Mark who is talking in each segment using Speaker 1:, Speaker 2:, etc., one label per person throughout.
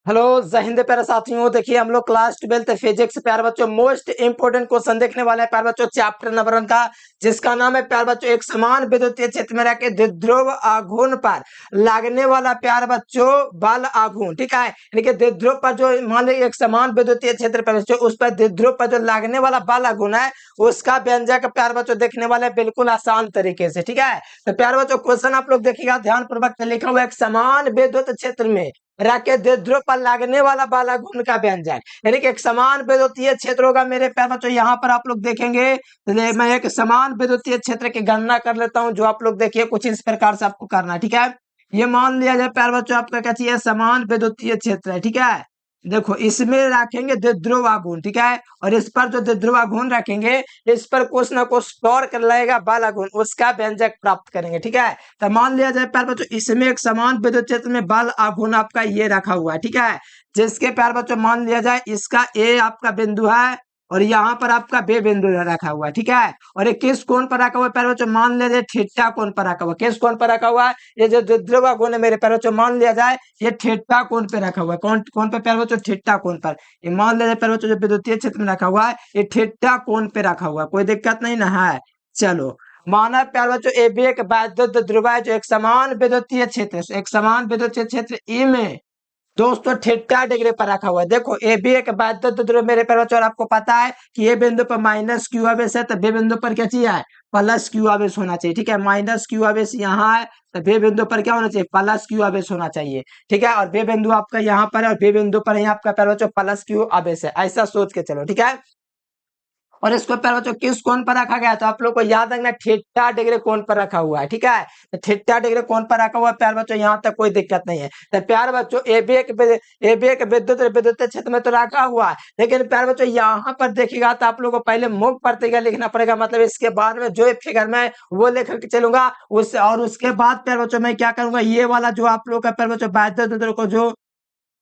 Speaker 1: Hello जय हिंद प्यारे साथियों। देखिए हम लोग क्लास 12th फिजिक्स प्यारे बच्चों मोस्ट इंपोर्टेंट क्वेश्चन देखने वाले हैं प्यारे बच्चों चैप्टर नंबर 1 का, जिसका नाम है प्यारे बच्चों एक समान विद्युतीय क्षेत्र में रखे द्विध्रुव आघूर्ण पर लगने वाला प्यारे बच्चों बल आघूर्ण। ठीक है, यानी कि द्विध्रुव पर जो मान लीजिए एक समान विद्युतीय क्षेत्र प्यारे बच्चों उस पर द्विध्रुव पर जो लगने वाला बल आघूर्ण है उसका व्यंजक प्यारे बच्चों देखने वाले बिल्कुल आसान तरीके से। ठीक है, तो प्यारे बच्चों क्वेश्चन आप लोग देखिएगा ध्यान पूर्वक। लिखा हुआ एक समान विद्युत क्षेत्र में रखे द्विध्रुव पर लगने वाला बल आघूर्ण का व्यंजक, यानी कि एक समान विद्युतीय क्षेत्र होगा मेरे प्यारे बच्चों। यहाँ पर आप लोग देखेंगे मैं एक समान विद्युतीय क्षेत्र की गणना कर लेता हूं, जो आप लोग देखिए कुछ इस प्रकार से आपको करना है। ठीक है, ये मान लिया जाए प्यारे बच्चों आपका क्या चाहिए, समान विद्युतीय क्षेत्र है। ठीक है, देखो इसमें रखेंगे द्विध्रुव आघूर्ण। ठीक है, और इस पर जो द्विध्रुव आघूर्ण रखेंगे इस पर कुछ ना कुछ टॉर्क लगेगा बल आघूर्ण, उसका व्यंजक प्राप्त करेंगे। ठीक है, तो मान लिया जाए प्यारे बच्चों इसमें एक समान विद्युत क्षेत्र में बल आघूर्ण आपका ये रखा हुआ है। ठीक है, जिसके प्यारे बच्चों मान लिया जाए इसका ए आपका बिंदु है और यहाँ पर आपका बे बिंदु रखा हुआ है। ठीक है, और ये किस कोण पर रखा हुआ है प्यारे बच्चों, मान लिया जाए थीटा कोण पर रखा हुआ है। किस कोण पर रखा हुआ है, ये जो द्विध्रुव आघूर्ण है मेरे प्यारे बच्चों मान लिया जाए ये थीटा कोण पे रखा हुआ है। कौन कोण पे प्यारे बच्चों, थीटा कोण पर। ये मान लिया जाए प्यारे बच्चों जो विद्युतीय क्षेत्र में रखा हुआ है ये थीटा कोण पे रखा हुआ है, कोई दिक्कत नहीं ना है। चलो माना प्यारे बच्चों ए भी एक वैद्युत ध्रुव है जो एक समान विद्युतीय क्षेत्र, एक समान विद्युतीय क्षेत्र ई में दोस्तों थीटा डिग्री पर रखा हुआ है। देखो ए भी एक वैद्युत ध्रुव मेरे प्यारे बच्चों, और आपको पता है कि ये बिंदु पर माइनस क्यू आवेश है तो बे बिंदु पर क्या चाहिए, प्लस क्यू आवेश होना चाहिए। ठीक है, माइनस क्यू आवेश यहाँ है तो बे बिंदु पर क्या होना चाहिए, प्लस क्यू आवेश होना चाहिए। ठीक है, और बे बिंदु आपका यहाँ पर है और बे बिंदु पर यहाँ आपका प्यारे बच्चों प्लस क्यू आवेश है, ऐसा सोच के चलो। ठीक है, और इसको प्यारे बच्चों किस कोण पर रखा गया, तो आप लोग को याद रखना थीटा डिग्री कोण पर रखा हुआ है। ठीक है, तो थीटा डिग्री कोण पर रखा हुआ है प्यारे बच्चों, यहाँ तक कोई दिक्कत नहीं है। तो प्यारे बच्चों ए भी एक विद्युत क्षेत्र में तो रखा हुआ है, लेकिन प्यारे बच्चों यहाँ पर देखिएगा तो आप लोग को पहले मुक्त प्रतिक्रिया लिखना पड़ेगा, मतलब इसके बाद में जो फिगर में वो लेकर के चलूंगा उससे, और उसके बाद प्यारे बच्चों मैं क्या करूंगा, ये वाला जो आप लोग का प्यारे बच्चों वैद्युत को जो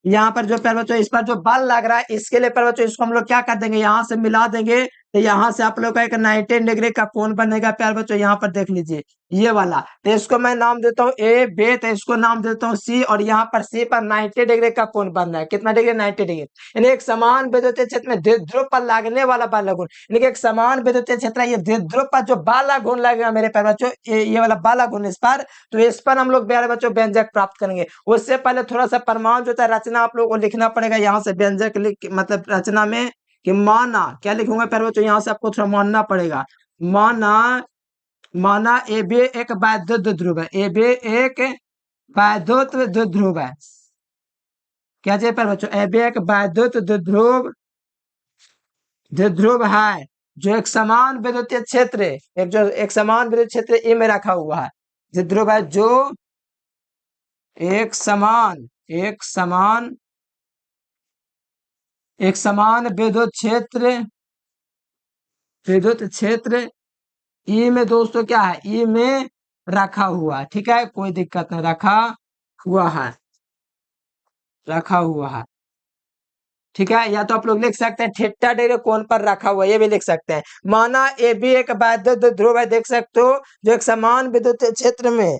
Speaker 1: यहाँ पर जो प्यारे बच्चों इस पर जो बल लग रहा है इसके लिए प्यारे बच्चों इसको हम लोग क्या कर देंगे, यहाँ से मिला देंगे तो यहाँ से आप लोग का एक 90 डिग्री का कोण बनेगा प्यारे बच्चों। यहाँ पर देख लीजिए ये वाला, तो इसको मैं नाम देता हूँ ए बे, तो इसको नाम देता हूँ सी, और यहाँ पर सी पर 90 डिग्री का कोण बन रहा है। कितना डिग्री, 90 डिग्री। यानी एक समान विद्युतीय क्षेत्र में द्विध्रुव पर लगने वाला बल आघूर्ण, यानी कि एक समान विद्युतीय क्षेत्र है, ये द्विध्रुव पर जो बल आघूर्ण लगेगा मेरे प्यारे बच्चों ये वाला बल आघूर्ण इस पर, तो इस पर हम लोग प्यारे बच्चों व्यंजक प्राप्त करेंगे। उससे पहले थोड़ा सा परमाणु जो था रचना आप लोगों को लिखना पड़ेगा, यहाँ से व्यंजक लिख मतलब रचना में कि माना क्या लिखूंगा प्यारे बच्चों, यहाँ से आपको थोड़ा मानना पड़ेगा। माना माना ए बी एक वैद्युत ध्रुव है, ए बी एक वैद्युत ध्रुव है। क्या चाहिए प्यारे बच्चों, ए बी एक वैद्युत ध्रुव है जो एक समान विद्युतीय क्षेत्र, एक समान विद्युत क्षेत्र ए में रखा हुआ है। ध्रुव है जो एक समान विद्युत क्षेत्र ई में दोस्तों क्या है, ई में रखा हुआ है। ठीक है, कोई दिक्कत नहीं, रखा हुआ है। ठीक है, या तो आप लोग लिख सकते हैं थीटा डिग्री कोण पर रखा हुआ, ये भी लिख सकते हैं। माना ए भी एक वैद्युत ध्रुव है, देख सकते हो जो एक समान विद्युत क्षेत्र में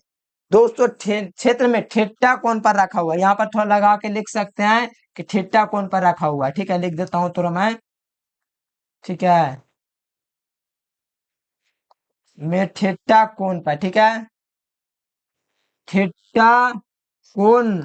Speaker 1: दोस्तों क्षेत्र में थीटा कोण पर रखा हुआ है। यहाँ पर थोड़ा लगा के लिख सकते हैं कि थीटा कोण पर रखा हुआ है। ठीक है, लिख देता हूं तो मैं। ठीक है, मैं थीटा कोण पर, ठीक है, थीटा कोण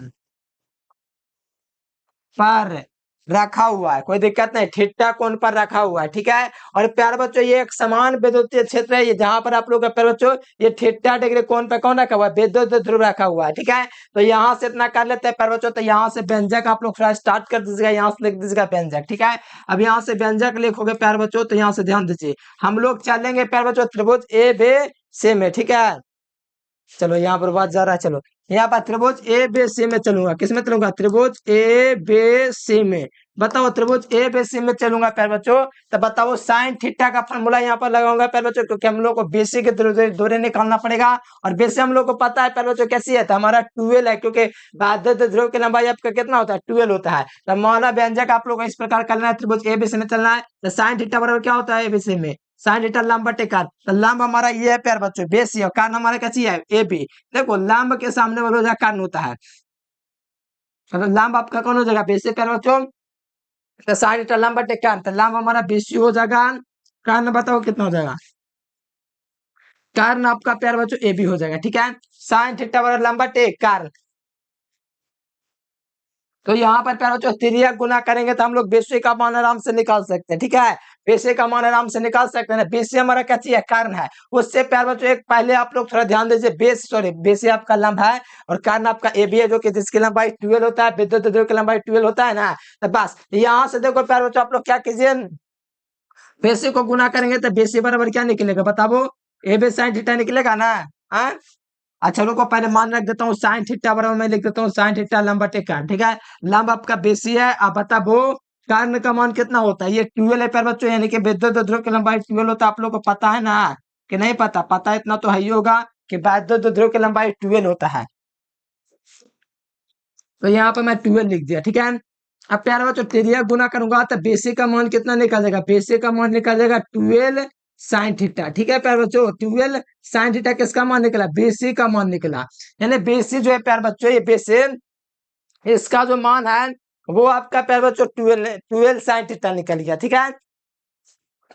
Speaker 1: पर रखा हुआ है, कोई दिक्कत नहीं, थीटा कोण पर रखा हुआ है। ठीक है, और प्यारे बच्चों ये एक समान विद्युतीय क्षेत्र है, ये जहां पर आप लोग का प्यारे बच्चों ये थीटा डिग्री कोण पर कौन रखा हुआ है, विद्युत ध्रुव रखा हुआ है। ठीक है, तो यहाँ से इतना कर लेते हैं प्यारे बच्चों, तो यहाँ से व्यंजक आप लोग थोड़ा स्टार्ट कर दीजिएगा, यहाँ से लिख दीजिएगा व्यंजक। ठीक है, अब यहाँ से व्यंजक लिखोगे प्यारे बच्चों तो यहाँ से ध्यान दीजिए, हम लोग चलेंगे प्यारे बच्चों त्रिभुज ए बे से में। ठीक है, चलो यहाँ पर बात जा रहा है, चलो यहाँ पर त्रिभुज ए बी सी में चलूंगा, किसमें चलूंगा, त्रिभुज ए बी सी में। बताओ त्रिभुज ए बी सी में चलूंगा प्यारे बच्चों, तो बताओ साइन थीटा का फॉर्मूला यहाँ पर लगाऊंगा प्यारे बच्चों, क्योंकि हम लोग को बीसी के दूरी निकालना पड़ेगा, और बीसी हम लोग को पता है प्यारे बच्चों कैसी है, तो हमारा 12 है, क्योंकि वैद्युत ध्रुव की लंबाई आपका कितना होता है, 12 होता है। तो हमारा व्यंजक आप लोग को इस प्रकार करना है, त्रिभुज ए बी सी में चलना है, तो साइन थीटा बराबर क्या होता है एबीसी में, साइन थीटा लंब बटे काट, तो लंब हमारा ये है प्यारे बच्चों बेसी, और कान हमारा कैसी है ए बी। देखो लंब के सामने वाला कर्ण होता है, मतलब लंब आपका कौन हो जाएगा बेसे प्यारे बच्चों, तो साइन थीटा लंब बटे कर्ण, तो लंब हमारा बेसी हो जाएगा, कर्ण बताओ कितना हो जाएगा, कर्ण आपका प्यारे बच्चों ए बी हो जाएगा। ठीक है, साइन थीटा बराबर लंब बटे कर्ण, तो यहाँ पर प्यारे बच्चों तिर्यक गुना करेंगे तो हम लोग बेसे का मान आराम से निकाल सकते हैं। ठीक है, बेसे का मान आराम से निकाल सकते हैं। बेसे हमारा क्या चीज है, कर्ण है। उससे प्यारे बच्चों एक पहले आप लोग थोड़ा ध्यान दीजिए, बेसे आपका लंब है और कर्ण आपका ए बी है, जो कि जिसकी लंबाई 12 होता है, विद्युत ध्रुव की लंबाई 12 होता है ना। तो बस यहाँ से देखो प्यारे बच्चों आप लोग क्या कीजिए, बेसे को गुना करेंगे तो बेसे बराबर क्या निकलेगा बताओ, ए बी साइन थीटा निकलेगा ना। हाँ, अच्छा रुको पहले मान रख देता हूँ, साइन थीटा बराबर मैं लिख देता हूँ साइन थीटा लंब बटे कर्ण। ठीक है, लंब आपका बेसी है, आप बताओ कर्ण का मान कितना होता है, ये 12 है प्यारे बच्चों, यानी कि विद्युत ध्रुव की लंबाई 12 होता है। आप लोग को पता है ना कि नहीं पता, पता इतना तो है ही होगा कि विद्युत ध्रुव की लंबाई 12 होता है। तो यहाँ पर मैं 12 लिख दिया। ठीक है, अब प्यारे बच्चों तिर्यक गुना करूंगा तो बेसिक का मान कितना निकल जाएगा, बेसिक का मान निकल जाएगा 12 साइन थीटा। ठीक है प्यारे बच्चों, 12 साइन थीटा किसका मान निकला, बेसिक का मान निकला। यानी बेसिक जो है प्यारे बच्चों, ये बेसिक इसका जो मान है वो आपका प्यारे बच्चों 12 साइन थीटा निकल गया। ठीक है,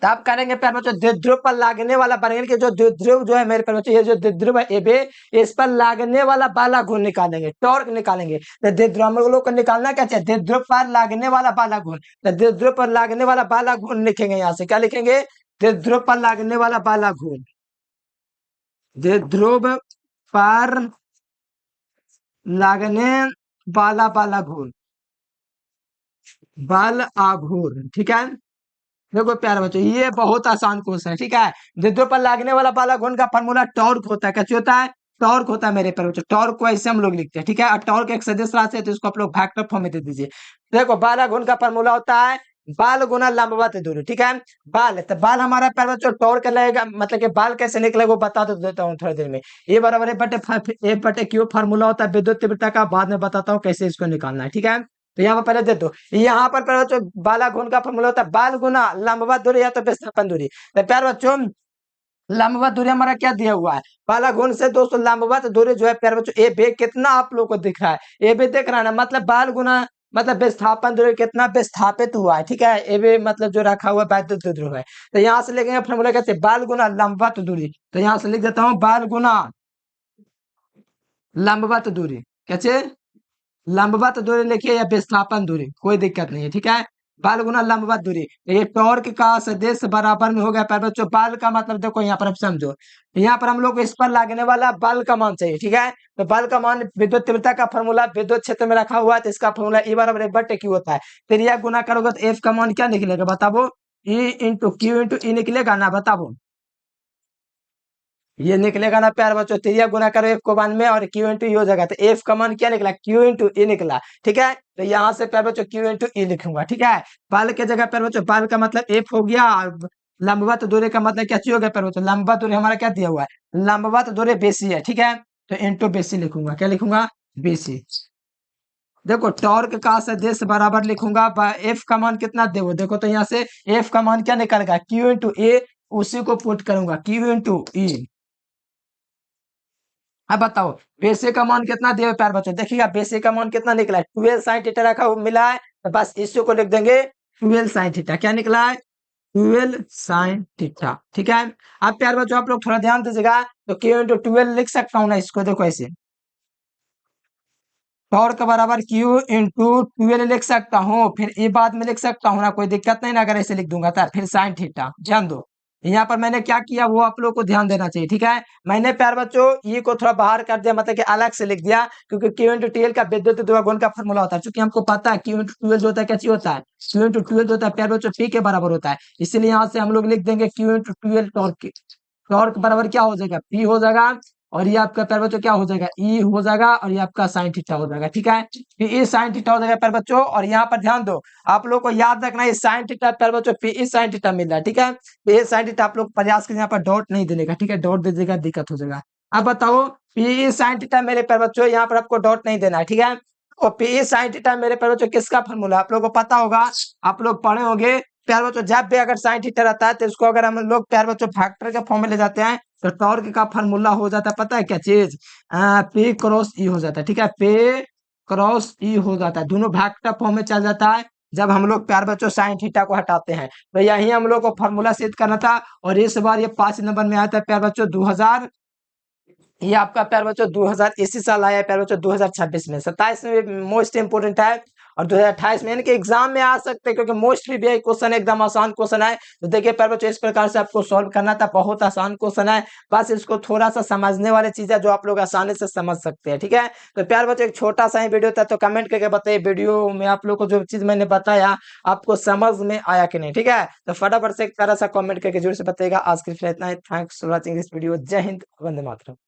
Speaker 1: तो आप करेंगे प्यारे बच्चों द्विध्रुव पर लागने वाला बनेंगे कि जो द्विध्रुव जो है मेरे प्यारे बच्चों, ये जो द्विध्रुव है एबे, इस पर लागने वाला बाला गुण निकालेंगे, टॉर्क निकालेंगे। तो द्विध्रुव हम लोग को निकालना क्या चाहिए, द्विध्रुव पर लागने वाला बाला गुण। तो द्विध्रुव पर लागने वाला बाला गुण लिखेंगे, यहाँ से क्या लिखेंगे, द्विध्रुव पर लागने वाला बाला गुण, द्विध्रुव पर लागने वाला बाला गुण, बल आघूर्ण। ठीक है, देखो प्यारे बच्चों ये बहुत आसान क्वेश्चन है। ठीक है, द्विध्रुव पर लागने वाला बाला गुण का फॉर्मूला टॉर्क होता है, कैसे होता है, टॉर्क होता है मेरे प्यारे बच्चों। टॉर्क को ऐसे हम लोग लिखते हैं। ठीक है, और टॉर्क एक सदिश राशि है तो इसको आप लोग वेक्टर फॉर्म में दे दीजिए। देखो बाला गुण का फॉर्मूला होता है बाल गुना लंबवत दूरी। ठीक है, बाल तो बाल हमारा प्यारे बच्चों टॉर्क लगेगा, मतलब कि बाल कैसे निकलेगा वो बता देता हूँ थोड़ी देर में। ये बराबर ए बटे क्यू फॉर्मूला होता है विद्युत तीव्रता का, बाद में बताता हूँ कैसे इसको निकालना है। ठीक है, तो यहाँ पर पहले दे दो, यहाँ पर प्यारे बच्चों बाला गुण का फॉर्मूला होता है बाल गुना लंबवत दूरी या तो विस्थापन दूरी। तो प्यारे बच्चों लंबवत दूरी हमारा क्या दिया हुआ है, बाला गुण से दोस्तों लंबवत दूरी जो है प्यारे बच्चों ए बे कितना आप लोग को दिख रहा है, ए बे दिख रहा है ना, मतलब बाल गुना मतलब विस्थापन दूरी कितना विस्थापित हुआ है। ठीक है, ए बे मतलब जो रखा हुआ वैद्युत ध्रुव है। तो यहाँ से लिखेंगे फॉर्मूला कैसे, बाल गुना लंबवत दूरी। तो यहाँ से लिख देता हूँ बाल गुना लंबवत दूरी, कैसे लंबवत दूरी लिखिए या विस्थापन दूरी, कोई दिक्कत नहीं है। ठीक है, बाल गुना लंबवत दूरी, तो ये टॉर्क का सदिश बराबर में हो गया प्यारे बच्चों, बाल का मतलब देखो यहाँ पर आप समझो, यहाँ पर हम लोग को इस पर लगने वाला बल का मान चाहिए। ठीक है, तो बल का मान विद्युत तीव्रता का फॉर्मूला विद्युत क्षेत्र में रखा हुआ है, तो इसका फॉर्मूला ई बराबर एक बटे क्यू होता है। फिर यह गुना करोगे तो एफ का मान क्या निकलेगा बताओ, ई इंटू क्यू इंटू ई निकलेगा ना, बताओ ये निकलेगा ना प्यार बच्चों, तिरिया गुना करो एफ को वन में और क्यू इंटू ई हो जाएगा, तो एफ का मान क्या निकला, क्यू इंटू ई निकला। ठीक है, तो यहाँ से प्यार बच्चों क्यू इंटू ई लिखूंगा। ठीक है, बाल के जगह प्यार बच्चों बाल का मतलब एफ हो गया, और लंबवत दूरी का मतलब क्या चीज हो गया प्यार बच्चों, लंबवत दूरी हमारा क्या दिया हुआ है, लंबवत दूरी बेसी है। ठीक है, तो इंटू बेसी लिखूंगा, क्या लिखूंगा, बेसी। देखो टॉर्क का सदिश बराबर लिखूंगा, एफ का मान कितना दे देखो, तो यहाँ से एफ का मान क्या निकलेगा, क्यू इंटू ए, उसी को पुट करूंगा क्यू इंटू ई। अब बताओ बेसे का मान कितना दिया प्यार बच्चों, देखिएगा बेसे का मान कितना निकला है, 12 साइन थीटा रखा हुआ मिला है, तो बस इसी को लिख देंगे 12 साइन थीटा, क्या निकला है 12 साइन थीटा। ठीक है, अब प्यार बच्चों आप लोग थोड़ा ध्यान दीजिएगा, तो क्यू इंटू 12 लिख सकता हूँ ना इसको, देखो ऐसे टॉर्क बराबर क्यू इंटू 12 लिख सकता हूँ, फिर ये बाद में लिख सकता हूँ ना, कोई दिक्कत नहीं ना अगर ऐसे लिख दूंगा तो, फिर साइन थीटा ध्यान दो। यहाँ पर मैंने क्या किया वो आप लोग को ध्यान देना चाहिए। ठीक है, मैंने प्यार बच्चों ये को थोड़ा बाहर कर दिया, मतलब कि अलग से लिख दिया, क्योंकि क्यू इंटू टीएल का विद्युत ध्रुव गुण का फॉर्मूला होता है, क्योंकि हमको पता है क्यू इंटू 12 जो होता है क्या चीज होता है, क्यू इंटू 12 जो होता है प्यार बच्चों पी के बराबर होता है, इसलिए यहाँ से हम लोग लिख देंगे क्यू इंटू 12 टॉर्क, टॉर्क बराबर क्या हो जाएगा, पी हो जाएगा, और ये आपका प्यार बच्चों क्या हो जाएगा, ई हो जाएगा, और ये आपका साइन थीटा हो जाएगा। ठीक है, फिर ई साइन थीटा हो जाएगा प्यार बच्चों, और यहाँ पर ध्यान दो आप लोग को याद रखना है साइन थीटा प्यार बच्चों पी ई साइन थीटा मिल रहा है। ठीक है, तो ये साइन थीटा आप लोग प्रयास करें यहाँ पर डॉट नहीं देने का। ठीक है, डॉट दे देगा दिक्कत हो जाएगा। अब बताओ पी ई साइन थीटा मेरे प्यार बच्चों, यहाँ पर आपको डॉट नहीं देना है। ठीक है, और पी ई साइन थीटा मेरे प्यार बच्चों किसका फॉर्मूला आप लोग को पता होगा, आप लोग पढ़े होंगे प्यार बच्चों, जब भी अगर साइन थीटा रहता है तो इसको अगर हम लोग प्यार बच्चों फैक्टर के फॉर्म में ले जाते हैं, तो टॉर्क का फॉर्मूला हो जाता है पता है क्या चीज, पी क्रॉस ई हो जाता है। ठीक है, पे क्रॉस ई हो जाता है, दोनों वेक्टर फॉर्म में चल जाता है जब हम लोग प्यार बच्चों साइन थीटा को हटाते हैं। तो यही हम लोग को फॉर्मूला सिद्ध करना था और इस बार ये 5 नंबर में आया था प्यार बच्चों 2000, ये आपका प्यार बच्चों 2000 इसी साल आया है प्यार बच्चों 2026 में, 27 में मोस्ट इंपोर्टेंट है और 2028 में, यानी कि एग्जाम में आ सकते हैं क्योंकि मोस्टली भी क्वेश्चन एकदम आसान क्वेश्चन है। तो देखिए प्यार बच्चों इस प्रकार से आपको सॉल्व करना था, बहुत आसान क्वेश्चन है, बस इसको थोड़ा सा समझने वाली चीजें जो आप लोग आसानी से समझ सकते हैं। ठीक है, तो प्यार बच्चों एक छोटा सा ही वीडियो था, तो कमेंट करके बताइए वीडियो में आप लोग को जो चीज मैंने बताया आपको समझ में आया कि नहीं। ठीक है, तो फटाफट से एक तरह सा कमेंट करके जरूर से बताइएगा। आज के लिए इतना ही, thanks for watching this video. जय हिंद, वंदे मातरम।